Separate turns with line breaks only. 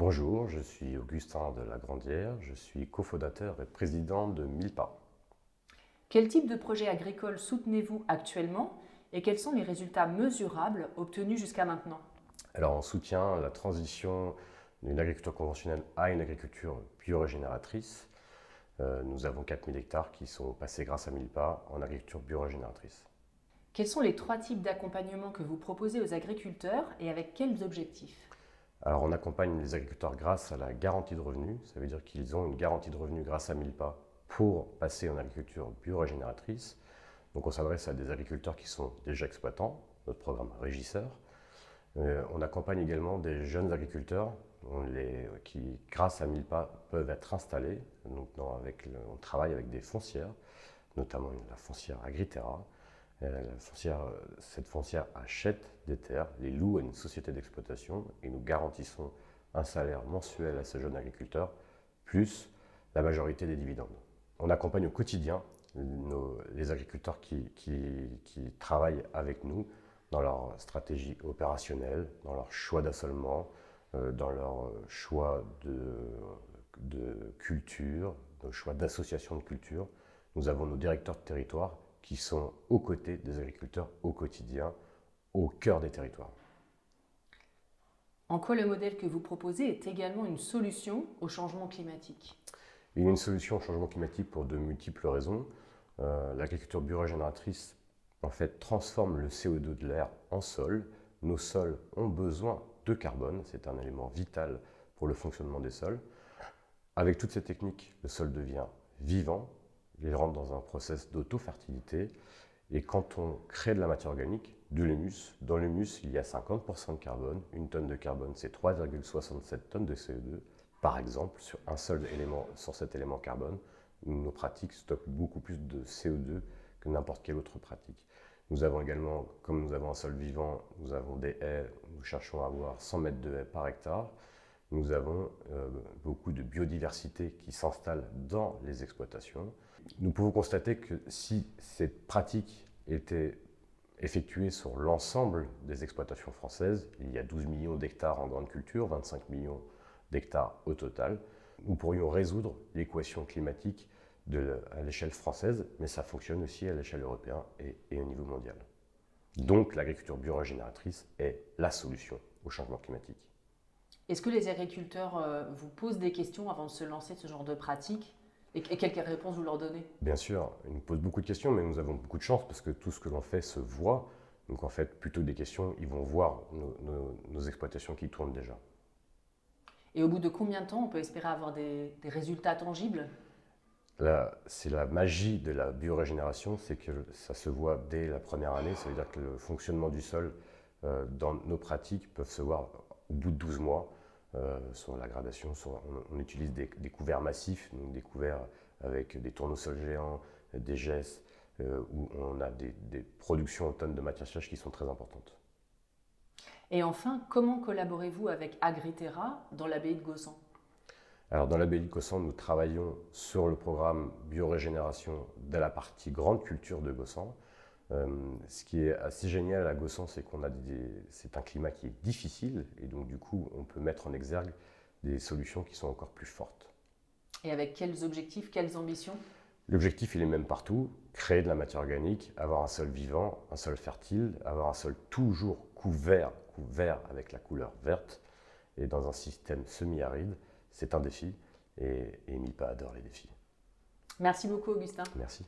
Bonjour, je suis Augustin de La Grandière, je suis cofondateur et président de Milpa.
Quel type de projet agricole soutenez-vous actuellement et quels sont les résultats mesurables obtenus jusqu'à maintenant?
Alors on soutient la transition d'une agriculture conventionnelle à une agriculture biorégénératrice. Nous avons 4000 hectares qui sont passés grâce à Milpa en agriculture biorégénératrice.
Quels sont les trois types d'accompagnement que vous proposez aux agriculteurs et avec quels objectifs?
Alors on accompagne les agriculteurs grâce à la garantie de revenus, ça veut dire qu'ils ont une garantie de revenus grâce à Milpa pour passer en agriculture biorégénératrice. Donc on s'adresse à des agriculteurs qui sont déjà exploitants, notre programme régisseur. On accompagne également des jeunes agriculteurs qui, grâce à Milpa, peuvent être installés. Donc, on travaille avec des foncières, notamment la foncière Agriterra. Cette foncière achète des terres, les loue à une société d'exploitation et nous garantissons un salaire mensuel à ces jeunes agriculteurs, plus la majorité des dividendes. On accompagne au quotidien les agriculteurs qui travaillent avec nous dans leur stratégie opérationnelle, dans leur choix d'assolement, dans leur choix de culture, nos choix d'association de culture. Nous avons nos directeurs de territoire qui sont aux côtés des agriculteurs au quotidien, au cœur des territoires.
En quoi le modèle que vous proposez est également une solution au changement climatique?
Il y a une solution au changement climatique pour de multiples raisons. L'agriculture biorégénératrice en fait, transforme le CO2 de l'air en sol. Nos sols ont besoin de carbone, c'est un élément vital pour le fonctionnement des sols. Avec toutes ces techniques, le sol devient vivant, il rentre dans un process d'auto-fertilité. Et quand on crée de la matière organique, de l'humus, dans l'humus, il y a 50% de carbone. Une tonne de carbone, c'est 3,67 tonnes de CO2. Par exemple, sur un seul élément, sur cet élément carbone, nos pratiques stockent beaucoup plus de CO2 que n'importe quelle autre pratique. Nous avons également, comme nous avons un sol vivant, nous avons des haies, nous cherchons à avoir 100 mètres de haies par hectare. Nous avons beaucoup de biodiversité qui s'installe dans les exploitations. Nous pouvons constater que si cette pratique était effectuée sur l'ensemble des exploitations françaises, il y a 12 millions d'hectares en grande culture, 25 millions d'hectares au total, nous pourrions résoudre l'équation climatique à l'échelle française, mais ça fonctionne aussi à l'échelle européenne et au niveau mondial. Donc l'agriculture biorégénératrice est la solution au changement climatique.
Est-ce que les agriculteurs vous posent des questions avant de se lancer de ce genre de pratique et quelles réponses vous leur donnez?
Bien sûr, ils nous posent beaucoup de questions, mais nous avons beaucoup de chance parce que tout ce que l'on fait se voit. Donc en fait, plutôt que des questions, ils vont voir nos exploitations qui tournent déjà.
Et au bout de combien de temps on peut espérer avoir des résultats tangibles?
C'est la magie de la biorégénération, c'est que ça se voit dès la première année. Ça veut dire que le fonctionnement du sol dans nos pratiques peuvent se voir au bout de 12 mois sur la gradation. On utilise des couverts massifs, donc des couverts avec des tournesols géants, des gestes, où on a des productions en tonnes de matière sèche qui sont très importantes.
Et enfin, comment collaborez-vous avec Agriterra dans l'abbaye de Gaussen?
Alors dans l'abbaye de Gaussen, nous travaillons sur le programme biorégénération de la partie grande culture de Gaussen. Ce qui est assez génial à Gaussen, c'est c'est un climat qui est difficile et donc du coup on peut mettre en exergue des solutions qui sont encore plus fortes.
Et avec quels objectifs, quelles ambitions?
L'objectif il est même partout, créer de la matière organique, avoir un sol vivant, un sol fertile, avoir un sol toujours couvert avec la couleur verte et dans un système semi-aride. C'est un défi et Milpa adore les défis.
Merci beaucoup Augustin.
Merci.